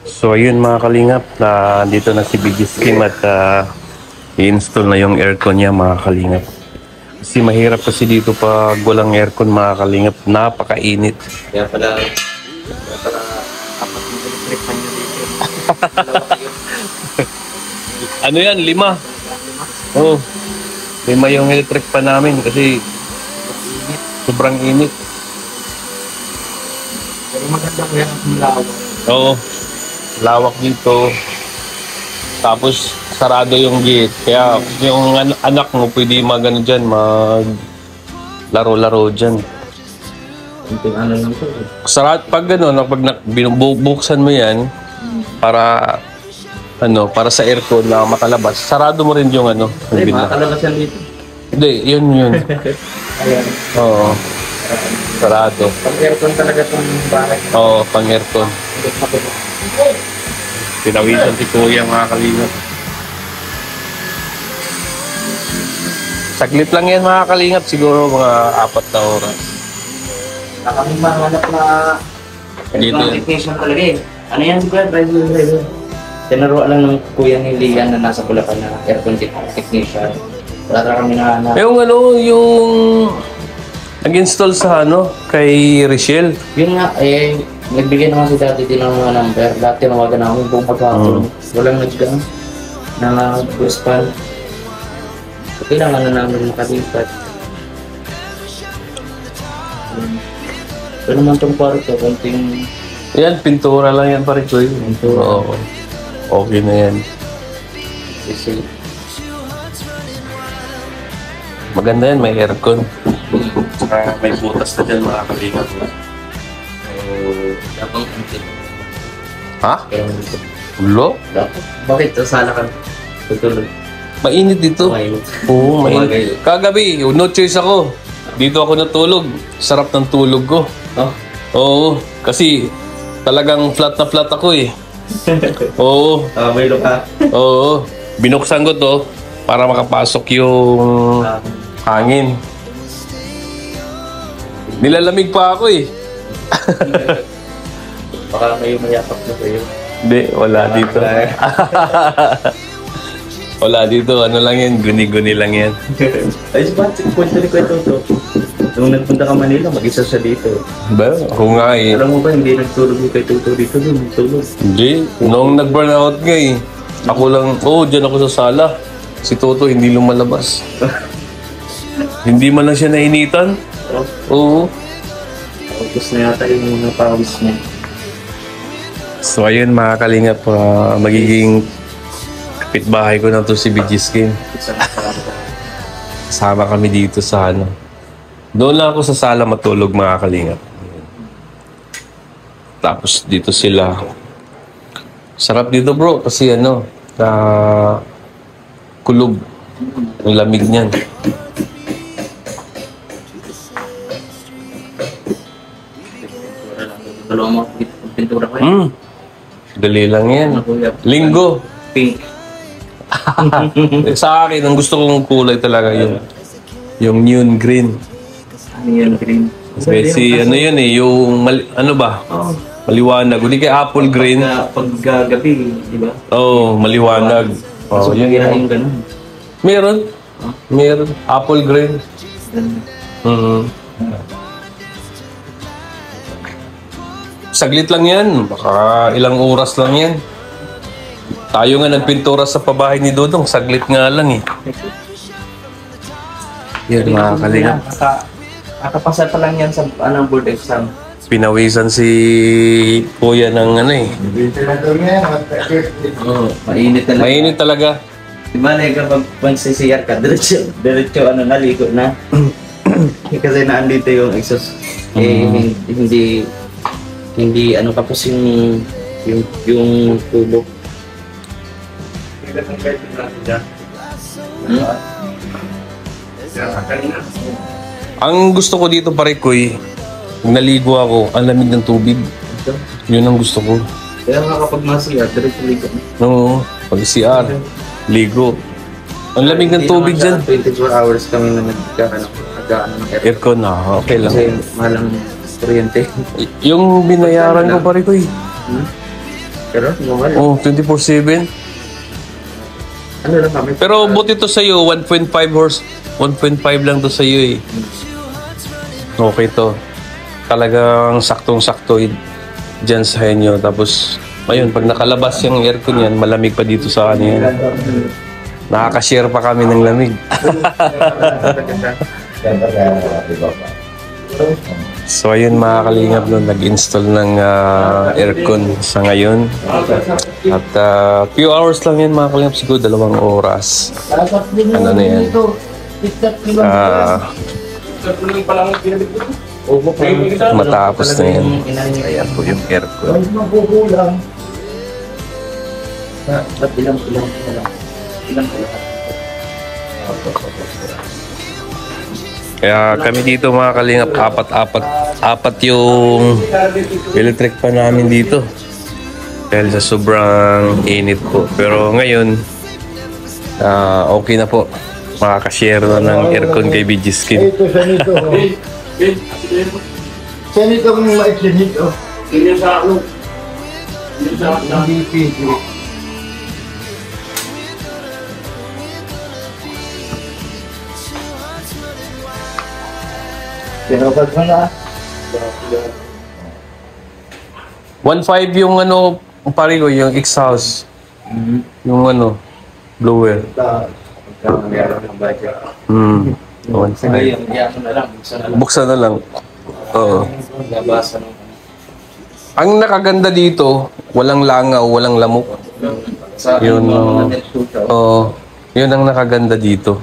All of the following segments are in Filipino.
So ayun mga kalingap, na dito na si Biggie Skim at i-install na yung aircon niya mga kalingap. Kasi mahirap kasi dito pag walang aircon mga kalingap, napakainit. Kaya pala apat yung electric fan nyo dito. Ano yan? 5? Oo. 5 yung electric pa namin kasi sobrang init. Pero magandang yan ang lawak. Oo. Lawak dito. Tapos sarado yung gate. Kaya yung anak mo pwede magano dyan, mag laro-laro dyan. Kunting ano lang to. Sarado pag gano'n, pag binubuksan mo yan para para sa aircon na makalabas. Sarado mo rin yung Ay, makakalabas yan dito. Hindi, yun. Ayan. Oo. Sarado. Pag-aircon talaga itong bahay. Oo, pang aircon. Pinawisan si Kuya mga kalingap. Saglit lang yan mga kalingap, siguro mga 4 na oras. Kami mahanap na Dito aircon yan. technician talaga eh. Ano yan si Kuya? Driver. Tinaruan lang ng kuya ni Lian na nasa Bulacan na aircon technician. Wala talaga kami nahanap. Yung nag-install sa kay Richelle. Yun nga, nagbigay naman si dati din ng mga number. Dati tinawagan namin buong maghapon. Walang na respan. So, kailangan na namin makalipat. Ito naman itong kwarto, konting Yan, pintura lang yan pare ko. Pintura. Oo. Okay na yan. sisi. Maganda yan, may aircon. Saka may butas na dyan mga kalingap. Dapat konti. Ha? Kaya dito. Ulo? Dapat. Bakit? Sasala ka. Tutulog. Mainit dito. Mainit. Oo, mainit. Kagabi, no choice ako. Dito ako natulog. Sarap ng tulog ko. Oh. Oo, kasi talagang flat na flat ako eh. Oo, May ka. oo. Binuksan ko to para makapasok yung hangin. Nilalamig pa ako eh. Baka may mayakap na sa'yo. Hindi, wala dito. Wala dito, ano lang yan, guni-guni lang yan. Ay, bakit kwento ni Kuya Toto? Nung nagpunta ka Manila, mag-isa siya dito. Ba? Ako nga eh. Alam mo ba, hindi nagtulog ni Kuya Toto dito, doon nagtulog. Hindi, nung nag-burnout nga eh. Ako lang, dyan ako sa sala. Si Toto hindi lumalabas. Hindi man lang siya nainitan. Oh, Oo. gusto na yata yung napawis niya. So ayun mga kalingap, magiging kapitbahay ko na to si Biggie Skim. Isang nakakita. Kasama kami dito sa Doon lang ako sa sala matulog mga kalingap. Tapos dito sila. Sarap dito bro kasi kulog. Ang lamig niyan. Tulungan mo, pintura ko yan. Dali lang yan. Ano, Kuya? Linggo. Pink. Sa akin, ang gusto kong kulay talaga yung neon green. Ano yan, green? Kasi yun yung Oo. maliwanag. Hindi kay apple green. Paggabi, di ba? Maliwanag. So, Yun yung yung ganun. meron. Meron. Apple green. Saglit lang yan. Baka ilang oras lang yan. Tayo nga nagpintura sa pabahay ni Dodong. Saglit nga lang eh. Yan mga kalingap. Nakapasa pa lang yan sa board exam. Pinawisan si Kuya ng Mainit na lang. Mainit talaga. Diba na kapag magsisiyar ka, diretso naligo na. Kasi naandito yung exhaust. Hindi tapos yung tubo. Ang gusto ko dito pare Kuy, pag naligo ako, ang lamig ng tubig. Yun ang gusto ko. Kaya nga kapag masiyar, diretso ligo na. No, pag CR, ligo. Ang lamig ng tubig dyan. 24 hours kami na nagkaano ng aircon. Aircon na, okay lang. Kasi malang kuryente. Yung binayaran ko pare Kuy, Pero, normal. Oh, 24/7. Ano lang kami? Pero buti to sa'yo, 1.5 horse. 1.5 lang to sa'yo eh. Okay to. Talagang saktong-sakto dyan sa inyo. Tapos, ayun, pag nakalabas yung aircon yan, malamig pa dito sa kanina. Nakaka-share pa kami ng lamig. So ayun mga kalingap, no, nag-install ng aircon sa ngayon. At few hours lang yan mga kalingap, siguro 2 oras. Ano na yan? Matapos na yan. Ayan po yung aircon. Ilang Kaya kami dito mga kalingap, apat yung electric pa namin dito. Dahil sa sobrang init po. Pero ngayon, okay na po. Makakashare na ng aircon kay BG Skin. Ito, sanito. Sanito kung ma-exit. Ganyan sa ano? MVP. Pinapag mo na. 1.5 yung ano, pare ko, yung exhaust. Yung ano, blower. Pagka meron ng budget. 1.5. Ngayon, yan na lang. Buksan na lang. Oo. Labasan ng Ang nakaganda dito, walang langaw, walang lamok. sa Yun, mga net shooter. Oo. Yun ang nakaganda dito.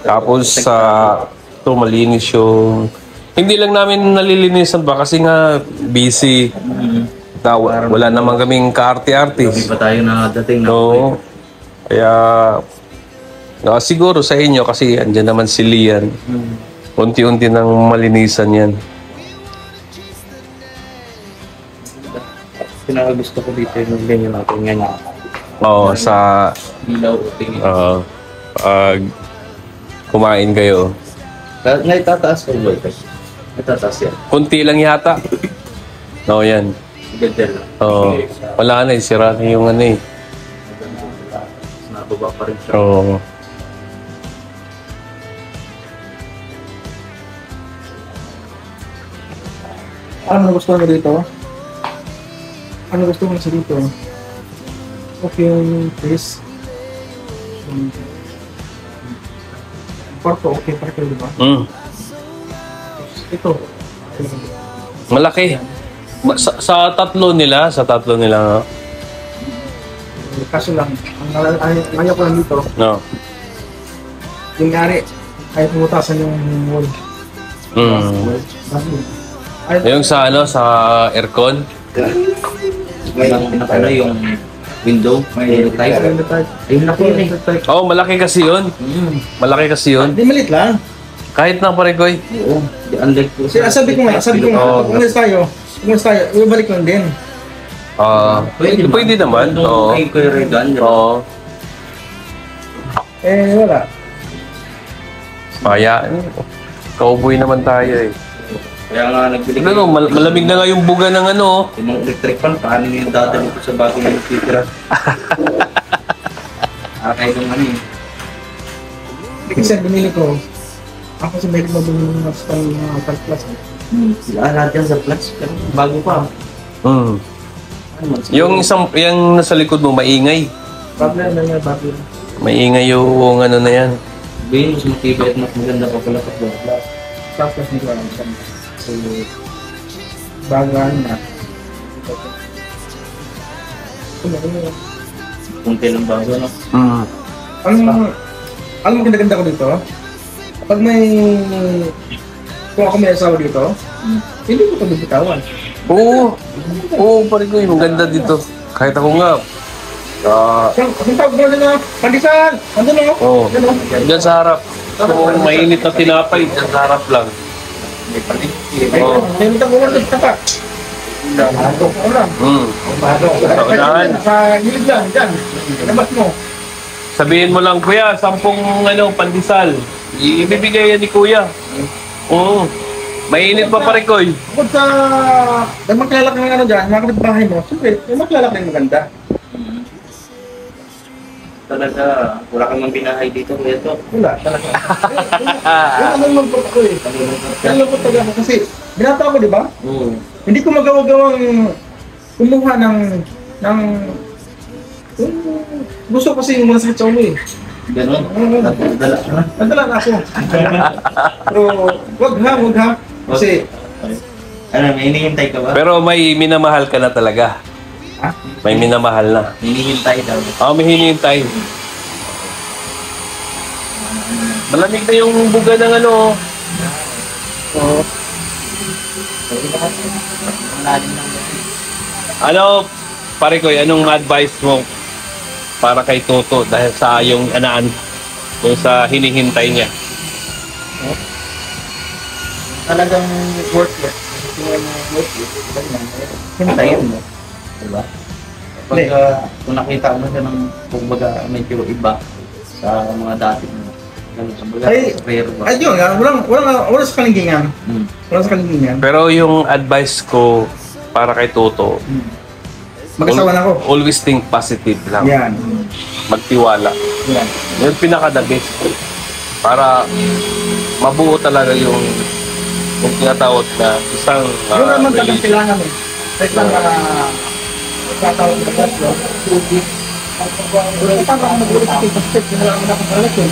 Tapos sa ito malinis yung hindi lang namin nalilinisan ba kasi nga busy. Wala naman kaming kaarte-arte. Hindi pa tayo dating na. Oo. Kaya siguro sa inyo kasi andyan naman si Lian. Unti-unti nang malinisan yan. Pinakagusto ko dito yung ganyan natin ngayon. Oo, sa Ilaw o tingin. pag kumain kayo. Ngayon tataas ko ba ito? Natataas yan. Kunti lang yata. Oo, yan. Ganda lang. Oo. Wala na, sira na yung ano eh. Nababa pa rin siya. Oo. Ano gusto mo dito? Ano gusto mo sa dito? Okay yung face. Kwarto, okay pa kayo, di ba? Ito. Malaki. Sa tatlo nila, no? Kaso lang, ang ayaw ko lang dito, No. yung ari, ayaw pumutasan yung wall. Yung sa ano, sa aircon. Ano yung window? May type? Ayun na po yun eh. Oo, malaki kasi yun. Malaki kasi yun. Hindi, malit lang. Kahit na pare ko eh. Oo. Unlike po Sabi ko nga, umalis tayo, ibalik lang din. Pwede naman. Oo. Kay Kuya Regan. Oo. Wala. Kaya, cowboy naman tayo eh. Kaya nga nagbili Ano, malamig na nga yung buga ng ano. yung mga electric fan, paano yung dadali ko sa bago ng titira? Akay kong ano eh. Kasi binili ko, ako sa balik mo bumili ng mga plus. Lahat yan sa flats, pero bago pa. Hmm. Ano man, Yung yung nasa likod mo, maingay. Problem na niya, bago. Maingay yung ano na yan. Venus, matibay at mas maganda pa pala kapag Tapos hindi ko alam saan. So, bagaan na. kunti lang bago, no? Alam mo ganda ko dito? Pag kung ako may asawa dito, hindi ko ito bibitawan. Oo, pare ko yung ganda dito. Kahit ako nga. Kung tawag mo na Pandisan! Andun o? Oo. Diyan sa harap. Kung mainit na tinapay, diyan sa harap lang. May palit. Oo. May mitang kumang nagtapa. Batok ko lang. Batok. Unahan. Sa gilid lang, dyan. Labas mo. Sabihin mo lang, Kuya, 10 pandesal. Ibibigay yan ni Kuya. Oo. Mainit pa Parikoy. Bukod sa, may maglalak ng ano dyan, mga kapitbahay mo, siyempre, may maglalak ng maganda. Talaga, wala kang mang binahay dito. Ito. Wala, talaga. Wala nang magpapot ako eh. Nalungkot talaga ako kasi, binata ako, di ba? Oo. Hindi ko magawa-gawang kumuha ng gusto ko kasi yung masakit sa ulo eh. Ganon. Nadala ka na. Nadala na ako. Pero wag ha. Kasi, Ano, may hinihintay ka ba? Pero may minamahal ka na talaga. ha? May minamahal na. Hinihintay daw. May hinihintay. Malamig na yung buga ng ano. Oo. Malalim lang. Ano, Parikoy, anong advice mo para kay Toto dahil sa yung anaan yung sa hinihintay niya? Talagang worthless. Kasi mo worthless. Hintayin mo. Diba? Kapag kung nakita mo siya ng kumbaga medyo iba sa mga dati mo. Kumbaga Ay, sa prayer ba? Ay, yun nga, walang sa kalingingan. Walang sa kalingingan. Pero yung advice ko para kay Toto, Mag-asawa na ako. always think positive lang. Yan. Magtiwala. Yan. Yung pinaka-the best. Para mabuo talaga yung tinatawag na isang Yun naman talagang relation. kailangan eh. Kahit lang magkatawag na kasi. Pero paano ako mag-ulit sa step? Yun lang naman akong relasyon.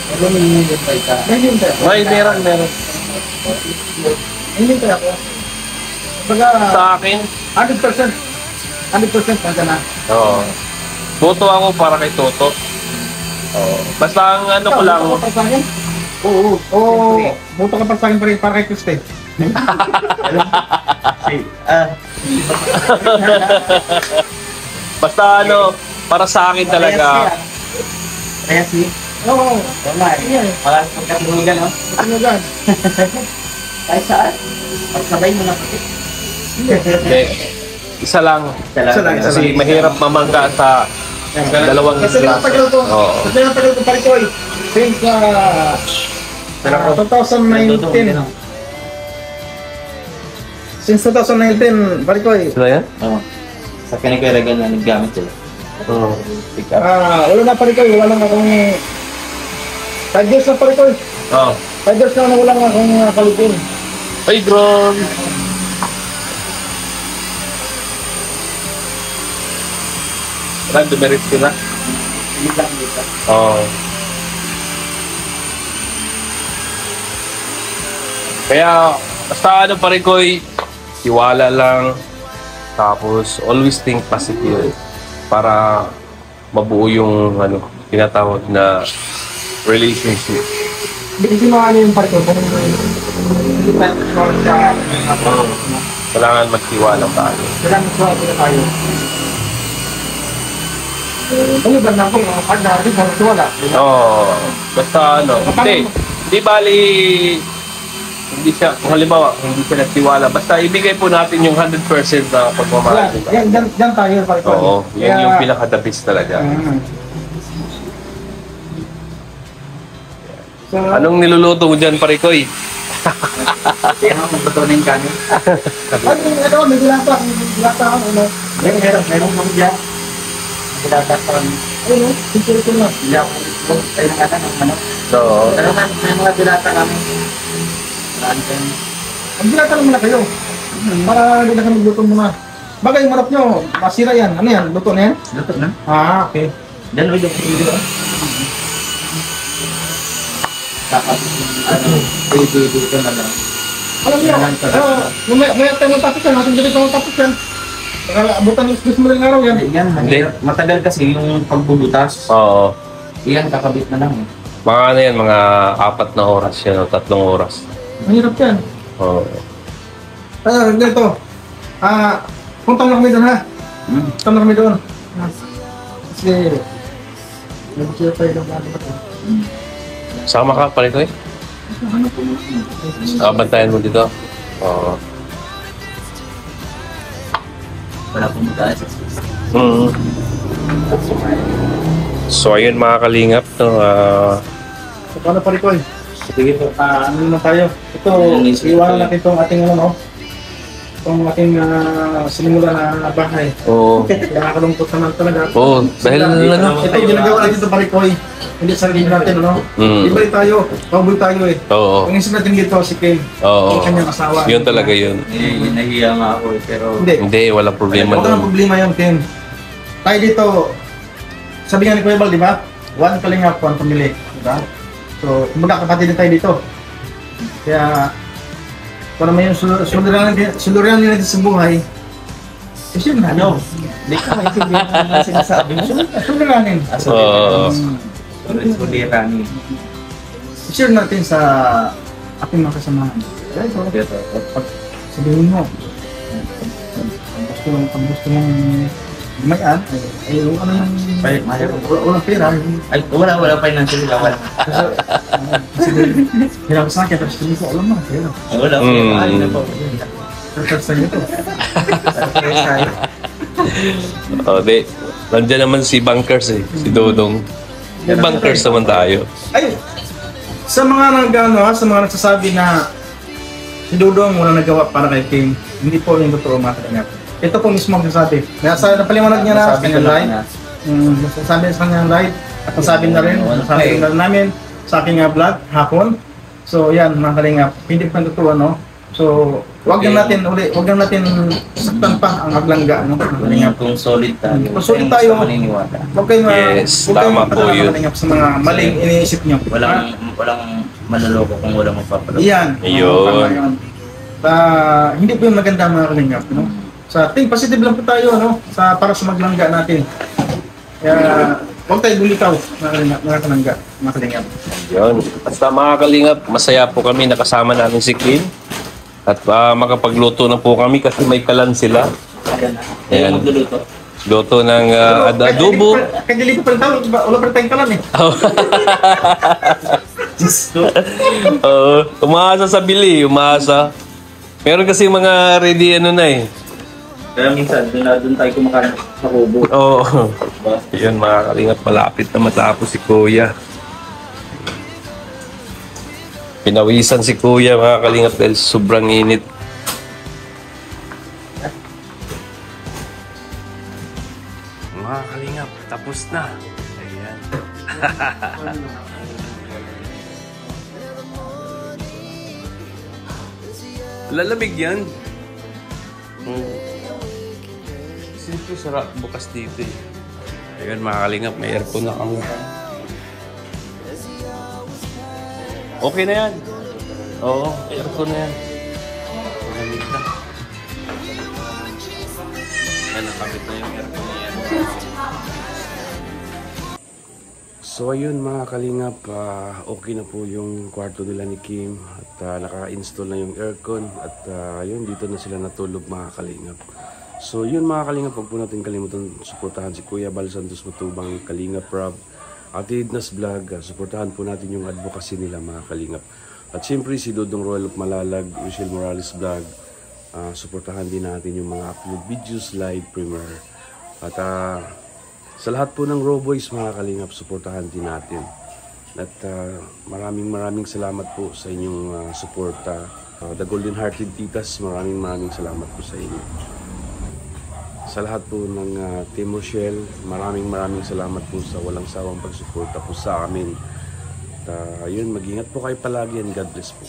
Ano may hinihintay ka? Nahihintay ako. May meron. Nahihintay ako. Baga, Sa akin, 100%. 100% nandyan na. oo. Toto ako para kay Toto. Basta ang ano ko lang, Buto ka pa sa akin? Oo. Oo. Buto ka pa sa akin para kay Kriste. basta ano, para sa akin talaga, Kaya si Oo. Tama eh. Yan. Wala kang pagkatulugan, no? Ano gan? Kahit saan. Pagsabay mo na pati. hindi, isa lang. Isa lang. Kasi mahirap mamangga sa dalawang Kasi isla. natagal ko. Oo. Kasi natagal ko pare ko eh. Since 2019. Since 2019, pare ko eh. Sila yan? Oo. Sa kanikueragan na naggamit sila. Oo. Pick up. Wala na pare ko eh. Wala lang akong 5 years na pare ko eh. Oo. 5 years na wala lang akong kalipin. Ay, drone! Dumerit sila. Hindi lang dito. Oo. Kaya, basta ano pa rin ko'y tiwala lang. Tapos, always think positive. Para mabuo yung ano, tinatawag na relationship. Hindi mo ano yung pare ko. Kung hindi pa sa Kailangan magtiwala tayo. kailangan sa atin tayo. Taliban na ako, pag natin, wala. Oo. Basta ano, hindi bali, hindi siya, kung halimbawa, hindi siya nagtiwala, basta ibigay po natin yung 100% na pagmamahal. Diba? Yan tayo, pare ko. Oo, yun yung pinaka-the best talaga. So, Anong niluluto mo dyan, Parikoy? Kasi ano, magpatuloy yung kanin. ito, may dilata ako, ano. Meron kami dyan. Magdadatas pa kami. Ayun, ito na. Hindi ako tayo ng kanan ng manok. So, Pero may mga dilata kami. Marami kami. Ang dilata naman na kayo. Para hindi na kami luto muna. Bagay yung manok nyo, masira yan. Ano yan, luto na yan? Luto na. Okay. Diyan ulit yung video. Tapos, dito na lang. Alam nyo, may tayo matapos yan, natin dito matapos yan. Abutan yung Christmas ng araw yan. Yan, matagal kasi yung pagbubutas. oo. Iyan, kakabit na lang. Mga ano yan, mga 4 na oras yan o 3 oras. Mahirap yan. Oo. Ganito. Punta na kami doon ha. Punta na kami doon. Kasi, nag-share tayo ng mga bato. Sama ka, Parikoy? Bantayan mo dito? Oo. Wala pong mataas. Mm. So ayun mga kalingap, no, So, paano pa rin ko eh? Sige po. Ano naman tayo? Ito, iwanan natin itong ating ano, no? Itong ating sinimula na bahay. Oo. Okay, nakakalungkot naman talaga. Oo, dahil ano? Ito, ginagawa natin ito Parikoy. Hindi sarili natin, ano? Iba tayo, pagbuy tayo eh. Oo. Ang isip natin dito, si Kim. Oo. Yung kanyang asawa. Yun talaga yun. Nahiya nga ako pero... Hindi. Walang problema Huwag ka ng doon. problema yun, Kim. Tayo dito, sabi nga ni Kuya Bal, di ba? One kalingap, one family. Di ba? So, kumbaga kapatid din tayo dito. Kaya, para may suluranan din natin sa buhay, kasi yun na. Ano? Hindi ka maintindihan ang sinasabi mo. Suluranin. Oo. Suliranin. Share natin sa ating mga kasamahan. Kaya ito, pag sabihin mo, pag gusto mong gumayan, ay yung ano yung walang pera. Ay, wala financial wala. Kasi hirap sa akin, tapos hindi ko alam mo. Hirap. Wala. Ay, na po. Hirap sa iyo to. Oo, di. Nandiyan naman si Bunkers eh. Si Dodong. May Bunkers naman tayo. Ay, sa mga sa mga nagsasabi na si Dodong walang nagawa para kay Kim, hindi po yung totoo mga kalingap. Ito po mismo ang nagsasabi. Napaliwanag niya na sa kanyang live. Nasasabi sa kanyang live. At nasabi na rin, nasabi na rin namin sa aking vlog, hapon. So yan mga kalingap, hindi pa totoo, no? So, wag na natin saktan pa ang aglangga, no? Mga kalingap. Kung solid tayo. Kung solid tayo, maniniwala. Huwag kayong Yes, tama po yun. sa mga maling iniisip niyo. Walang manloloko kung walang magpapaloko. Yan. Ayun. Hindi po yung maganda mga kalingap, no? Sa think positive lang po tayo, no? Para sa maglangga natin. Kaya huwag tayo bumitaw, mga kalingap. Yun. Basta mga kalingap, masaya po kami nakasama namin si Kim. At makapagluto na po kami kasi may kalan sila. Ayan. Magluluto. Luto ng adobo. Kaya dili pa rin tao, wala pa rin tayong kalan eh. Umaasa sa bili, umaasa. Meron kasi mga ready ano na eh. Kaya minsan, doon tayo kumakain sa kubo. Oo. Yun mga kalingap, malapit na matapos si Kuya. Pinawisan si Kuya mga kalingap dahil sobrang init. Mga kalingap, tapos na. Ayan. Lalamig yan. Siyempre sarap bukas dito eh. Ayan mga kalingap, may aircon na kami. Okay na yan. Oo, aircon na yan. Malamig na. Ayan, nakabit na yung aircon na yan. So ayun mga kalingap, okay na po yung kwarto nila ni Kim at naka-install na yung aircon at yun, dito na sila natulog mga kalingap. So yun mga kalingap, huwag po natin kalimutan suportahan si Kuya Bal Santos Matubang, Kalingap Rob, Ate Edna's Vlog, suportahan po natin yung advocacy nila mga kalingap. At siyempre si Dodong Royal Malalag, Michelle Morales Vlog, suportahan din natin yung mga upload videos, live premiere. At sa lahat po ng Raw Boys mga kalingap, suportahan din natin. At maraming salamat po sa inyong suporta. The Golden Hearted Titas, maraming salamat po sa inyo. Sa lahat po ng Team Rochelle, maraming salamat po sa walang sawang pagsuporta po sa amin. At yun, mag-ingat po kayo palagi and God bless po.